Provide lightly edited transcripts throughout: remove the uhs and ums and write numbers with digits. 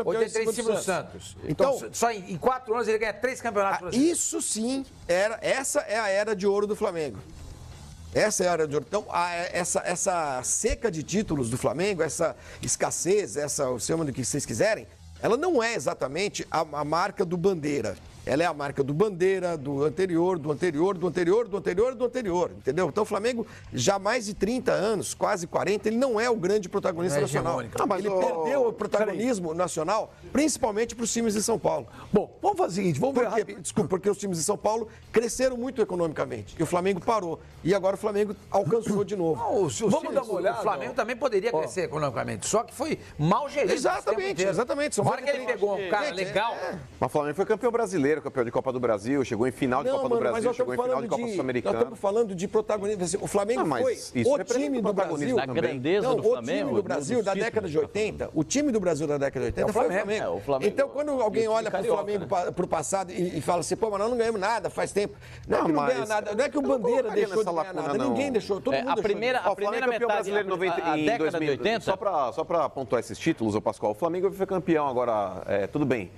campeões 83 em cima do Santos. Então, só em 4 anos ele ganha 3 campeonatos brasileiros. Isso sim, essa é a era de ouro do Flamengo. Essa é a era de ouro. Então, essa seca de títulos do Flamengo, essa escassez, chama do que vocês quiserem, ela não é exatamente a marca do Bandeira. Ela é a marca do Bandeira, do anterior, do anterior, do anterior, do anterior, do anterior, entendeu? Então o Flamengo, já há mais de 30 anos, quase 40, ele não é o grande protagonista nacional. Mas ele perdeu o protagonismo nacional, principalmente para os times de São Paulo. Bom, vamos fazer o seguinte, vamos ver rápido. Desculpa, porque os times de São Paulo cresceram muito economicamente e o Flamengo parou. E agora o Flamengo alcançou de novo. Vamos dar uma olhada. O Flamengo também poderia crescer economicamente, só que foi mal gerido. Exatamente. Na hora que ele pegou um cara legal... Mas o Flamengo foi campeão brasileiro, campeão de Copa do Brasil, chegou em final de Copa do Brasil, chegou em final de Copa Sul-Americana. Nós estamos falando de protagonismo. O Flamengo foi o time do Brasil. Da grandeza do Flamengo. O time do Brasil da década de 80. O time do Brasil da década de 80 foi o Flamengo. Então, quando alguém olha para o Flamengo, para o passado e fala assim, pô, mas nós não ganhamos nada faz tempo. Não é que não ganha nada. Não é que o Bandeira deixou de ganhar nada. Ninguém deixou. Todo mundo a primeira metade da década de 80. Só para pontuar esses títulos, ô Pascoal, o Flamengo foi campeão agora, tudo bem.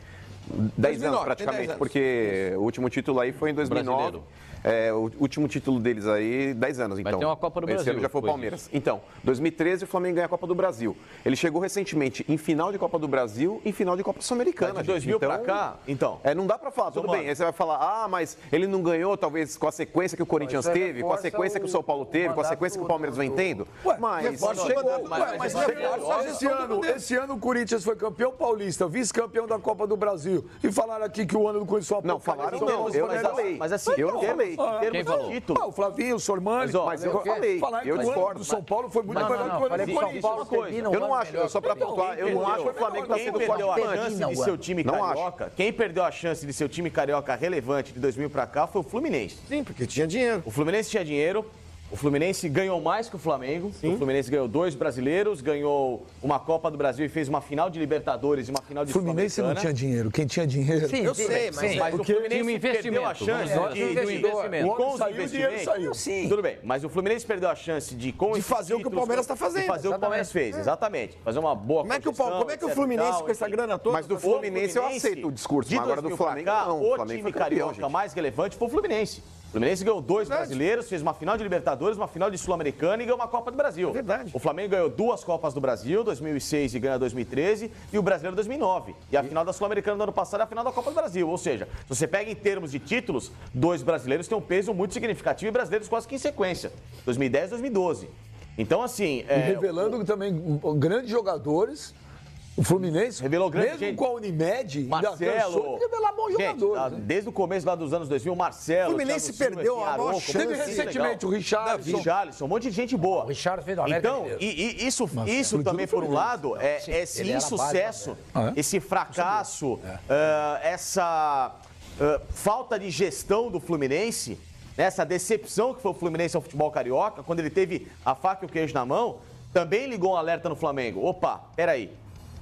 10 anos praticamente, porque o último título aí foi em 2009. O último título deles aí, 10 anos, então. Vai ter uma Copa do Brasil. Esse ano já foi o Palmeiras. Então, 2013 o Flamengo ganha a Copa do Brasil. Ele chegou recentemente em final de Copa do Brasil e final de Copa Sul-Americana. De 2000 pra cá, então. Não dá pra falar, tudo bem. Aí você vai falar, mas ele não ganhou talvez com a sequência que o Corinthians teve, com a sequência que o São Paulo teve, com a sequência que o Palmeiras vem tendo. Mas esse ano o Corinthians foi campeão paulista, vice-campeão da Copa do Brasil. E falaram aqui que o ano do Corinthians foi Não, falaram não. Eu não falei. Mas assim, eu não falei. Quem falou? O Flavinho, o Sormani. Mas eu falei. Eu discordo. O São Paulo foi muito melhor que o ano do Corinthians. Eu não acho, só pra pontuar, eu não acho que o Flamengo está sendo forte de seu time carioca. Quem perdeu a chance de seu time carioca relevante de 2000 pra cá foi o Fluminense. Sim, porque tinha dinheiro. O Fluminense tinha dinheiro. O Fluminense ganhou mais que o Flamengo. Sim. O Fluminense ganhou 2 brasileiros, ganhou uma Copa do Brasil e fez uma final de Libertadores e uma final de Sul-Americana. O Fluminense não tinha dinheiro. Quem tinha dinheiro... Sim, eu sei, mas o Fluminense perdeu a chance do investimento. Com os investimentos. Sim. Tudo bem, mas o Fluminense perdeu a chance de fazer o que o Palmeiras está fazendo. De fazer o que o Palmeiras fez, exatamente. Fazer uma boa como é que o Fluminense, com essa grana toda... Mas do Fluminense eu aceito o discurso, mas agora do Flamengo não. O time carioca mais relevante foi o Fluminense. O Fluminense ganhou 2 brasileiros, fez uma final de Libertadores, uma final de Sul-Americana e ganhou uma Copa do Brasil. Verdade. O Flamengo ganhou 2 Copas do Brasil, 2006 e ganha 2013, e o Brasileiro 2009. E a final da Sul-Americana do ano passado é a final da Copa do Brasil. Ou seja, se você pega em termos de títulos, 2 brasileiros têm um peso muito significativo e brasileiros quase que em sequência. 2010 e 2012. Então, assim... E revelando também grandes jogadores... O Fluminense, revelou grande mesmo com a Unimed, Marcelo, revelar bons jogadores. Desde o começo lá dos anos 2000, Marcelo, o Fluminense perdeu a maior chance. Teve recentemente o Richarlison, um monte de gente boa. O Richarlison fez uma Então, isso também, por um lado, esse insucesso, esse fracasso, essa falta de gestão do Fluminense, essa decepção que foi o Fluminense ao futebol carioca, quando ele teve a faca e o queijo na mão, também ligou um alerta no Flamengo. Opa, peraí.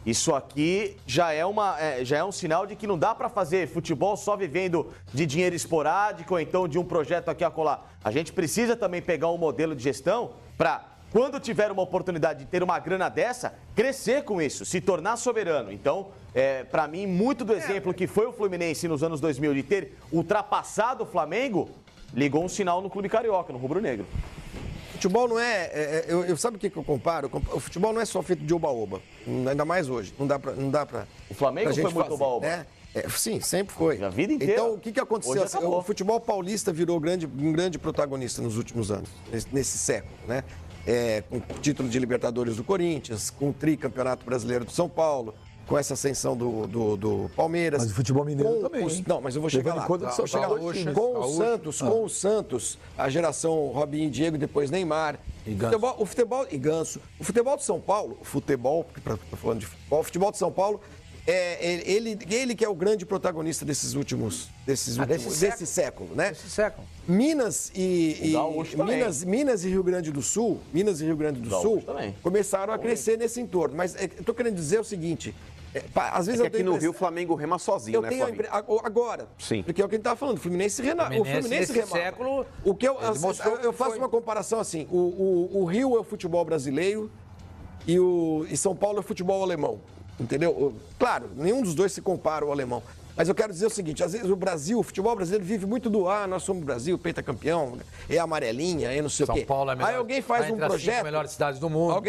Isso aqui já é um sinal de que não dá para fazer futebol só vivendo de dinheiro esporádico ou então de um projeto aqui a colar. A gente precisa também pegar um modelo de gestão para, quando tiver uma oportunidade de ter uma grana dessa, crescer com isso, se tornar soberano. Então, para mim, muito do exemplo que foi o Fluminense nos anos 2000 de ter ultrapassado o Flamengo, ligou um sinal no clube carioca, no rubro-negro. Futebol não sabe o que eu comparo? O futebol não é só feito de oba-oba, ainda mais hoje. Não dá pra o Flamengo foi muito oba-oba. Sim, sempre foi. A vida inteira. Então, o que aconteceu? O futebol paulista virou um grande protagonista nos últimos anos, nesse século, né? Com o título de Libertadores do Corinthians, com o tricampeonato brasileiro do São Paulo, com essa ascensão do Palmeiras. Mas o futebol mineiro também. Não, mas eu vou chegar lá. Com o Santos, a geração Robinho e Diego, depois Neymar. O futebol e Ganso. O futebol de São Paulo, falando de futebol, o futebol de São Paulo, ele que é o grande protagonista desse século, né? Desse século. Minas e Rio Grande do Sul, começaram a crescer nesse entorno. Mas eu estou querendo dizer o seguinte, às vezes aqui no Rio o Flamengo rema sozinho, né, Flamengo? Agora, sim. Porque é o que a gente estava falando, o Fluminense rema. Século, eu faço uma comparação assim, o Rio é o futebol brasileiro e São Paulo é o futebol alemão. entendeu? Claro, nenhum dos dois se compara ao alemão. Mas eu quero dizer o seguinte, às vezes o futebol brasileiro vive muito do nós somos o Brasil, pentacampeão, é amarelinha, é não sei o quê. São Paulo é melhor, aí alguém faz um projeto... As melhores cidades do mundo.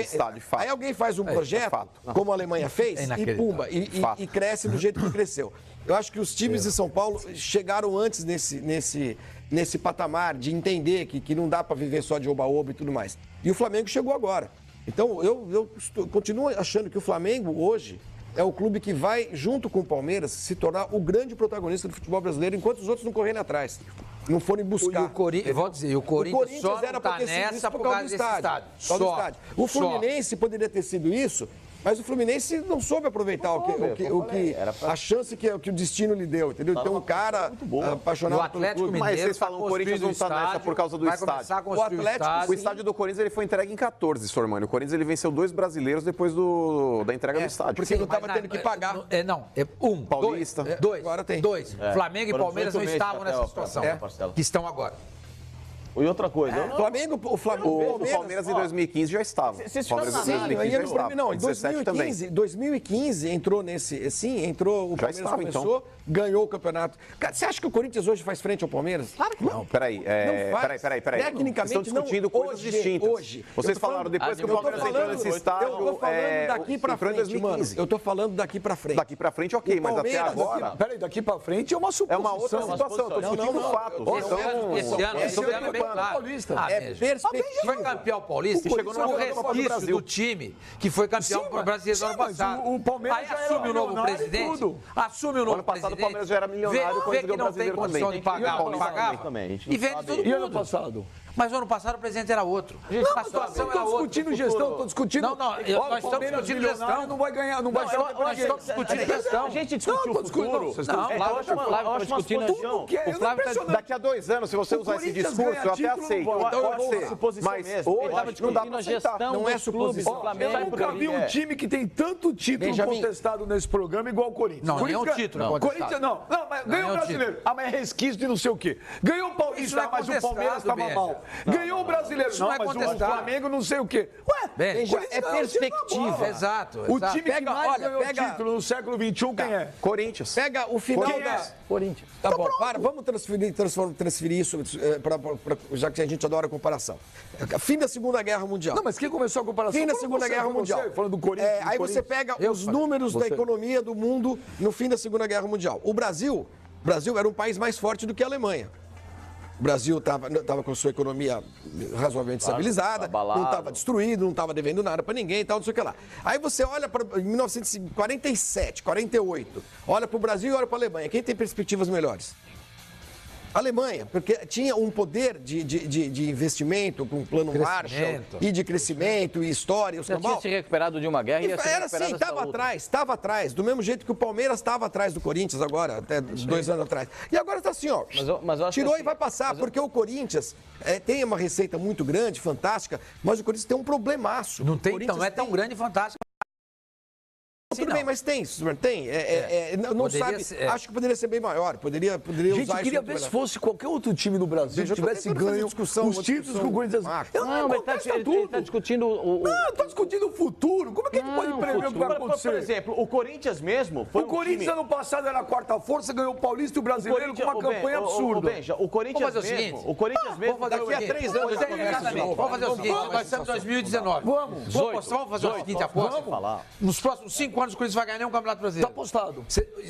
Aí alguém faz um projeto, como a Alemanha fez, e pumba, e cresce do jeito que cresceu. Eu acho que os times de São Paulo chegaram antes nesse patamar de entender que não dá para viver só de oba-oba e tudo mais. E o Flamengo chegou agora. Então, eu continuo achando que o Flamengo, hoje, é o clube que vai, junto com o Palmeiras, se tornar o grande protagonista do futebol brasileiro, enquanto os outros não correrem atrás. Não forem buscar. O Corinthians só era para ter sido isso por causa do estádio. O Fluminense poderia ter sido isso, mas o Fluminense não soube aproveitar a chance que o destino lhe deu, entendeu? Então, um cara apaixonado pelo clube. Mas vocês falam que o Corinthians não está nessa por causa do estádio. O estádio do Corinthians ele foi entregue em 14, Sormani. O Corinthians ele venceu 2 brasileiros depois da entrega do estádio. Porque não estava tendo que pagar. Paulista. Agora tem. Flamengo e Palmeiras não estavam nessa situação que estão agora. E outra coisa. O Palmeiras em 2015 já estava. Não, em 2015 entrou nesse. Sim, entrou. O Palmeiras começou, ganhou o campeonato. Cara, você acha que o Corinthians hoje faz frente ao Palmeiras? Claro que não. Peraí. Tecnicamente, estão discutindo coisas distintas. Hoje. Vocês falaram depois que o Palmeiras entrou nesse estádio. Eu tô falando daqui pra frente, mano. Eu tô falando daqui pra frente. Daqui pra frente, ok, mas até agora. Peraí, daqui pra frente é uma suposição. É uma outra situação. Eu tô discutindo fatos. Esse ano é bem claro. Foi campeão paulista e chegou no resquício do time que foi campeão brasileiro no ano passado. O Palmeiras aí assume o novo presidente. Assume o novo presidente. Ano passado o Palmeiras já era milionário quando ganhou o brasileiro também. Vê que não tem condição de pagar, e vende todo mundo. E ano passado? Mas o ano passado o presidente era outro. A situação era outra. Estou discutindo gestão, estou discutindo... Não, nós estamos discutindo gestão. Não vai ganhar, não vai ganhar. Nós estamos discutindo gestão. A gente discutiu o futuro. Não, o Flávio está discutindo a gestão. Daqui a 2 anos, se você usar esse discurso, eu até aceito. Pode ser. Mas hoje não dá para aceitar. Não é suposição. Eu nunca vi um time que tem tanto título contestado nesse programa igual o Corinthians. Não, nenhum título contestado. Não, mas ganhou o brasileiro. Ah, mas é resquício de não sei o quê. Ganhou o Paulista, mas o Palmeiras estava mal. Ganhou o brasileiro. Não, mas o Flamengo não sei o quê. Ué, é perspectiva. Exato. O time que mais ganhou título no século XXI, quem é? Corinthians. Pega o final Corinthians. Tá bom, vamos transferir isso, já que a gente adora a comparação. Fim da Segunda Guerra Mundial. Não, mas quem começou a comparação? Fim da Segunda Guerra Mundial. Falando do Corinthians. Aí você pega os números da economia do mundo no fim da Segunda Guerra Mundial. O Brasil era um país mais forte do que a Alemanha. O Brasil estava com sua economia razoavelmente estabilizada, não estava destruído, não estava devendo nada para ninguém e tal, não sei o que lá. Aí você olha para 1947, 48, olha para o Brasil e olha para a Alemanha. Quem tem perspectivas melhores? A Alemanha, porque tinha um poder de investimento com um plano Marshall e de crescimento e história. Já tinha se recuperado de uma guerra e ia se era assim, estava atrás. Do mesmo jeito que o Palmeiras estava atrás do Corinthians agora, até 2 anos atrás. E agora está assim, ó. Mas eu acho tirou que e vai passar, porque o Corinthians tem uma receita muito grande, fantástica, mas o Corinthians tem um problemaço. Não tem, então, não é tão grande e fantástico. Tudo bem, mas tem. Não sabe. Acho que poderia ser bem maior. Poderia gente, usar queria ver se fosse qualquer outro time no Brasil que tivesse ganho os títulos que o Corinthians... Não, mas ele está discutindo o... Não, está discutindo o futuro. Como é que a gente pode prever o que vai acontecer? Por exemplo, o Corinthians mesmo... Foi o Corinthians ano passado era a 4ª força, ganhou o Paulista e o Brasileiro com uma campanha absurda. O Corinthians mesmo... O Corinthians mesmo... Daqui a 3 anos... Vamos fazer o seguinte, nós estamos em 2019. Vamos fazer o seguinte, aposta. Nos próximos 5 anos o Corinthians vai ganhar nenhum Campeonato Brasileiro. Tá apostado.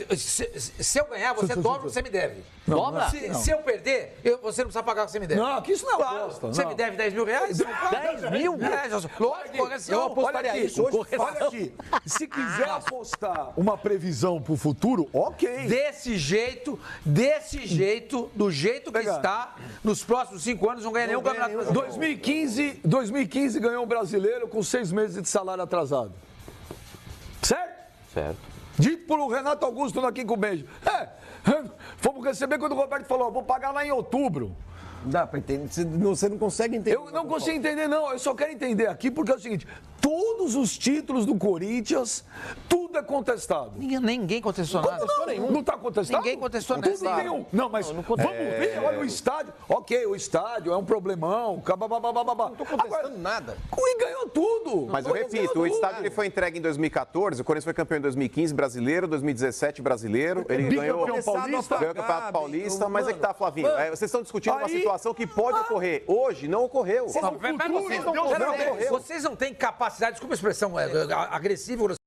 Se eu ganhar, você dobra o que você me deve. Dobra? Se eu perder, você não precisa pagar o que você me deve. Não, aqui isso não é aposta. Você me deve 10 mil reais? 10 mil? Lógico, correção. Eu apostaria isso hoje. Olha aqui, se quiser apostar uma previsão pro futuro, ok. Desse jeito, do jeito que está, nos próximos 5 anos não ganha nenhum Campeonato Brasileiro. 2015 ganhou um brasileiro com 6 meses de salário atrasado. Certo. Dito por Renato Augusto aqui com o beijo. Fomos receber quando o Roberto falou, vou pagar lá em outubro. Dá para entender. Você não consegue entender. Eu não consigo entender, não. Eu só quero entender aqui porque é o seguinte: todos os títulos do Corinthians, tudo tudo é contestado. Ninguém contestou nada. Não está contestado? Ninguém contestou nada. Tudo tem Não, mas vamos ver, olha o estádio. Ok, o estádio é um problemão. Não estou contestando nada. E ganhou tudo. Mas eu repito, o estádio ele foi entregue em 2014, o Corinthians foi campeão em 2015 brasileiro, 2017 brasileiro, ele ganhou o Campeonato Paulista, mas é que tá, Flavinho, vocês estão discutindo uma situação que pode ocorrer. Hoje não ocorreu. Vocês não têm capacidade, desculpa a expressão agressiva,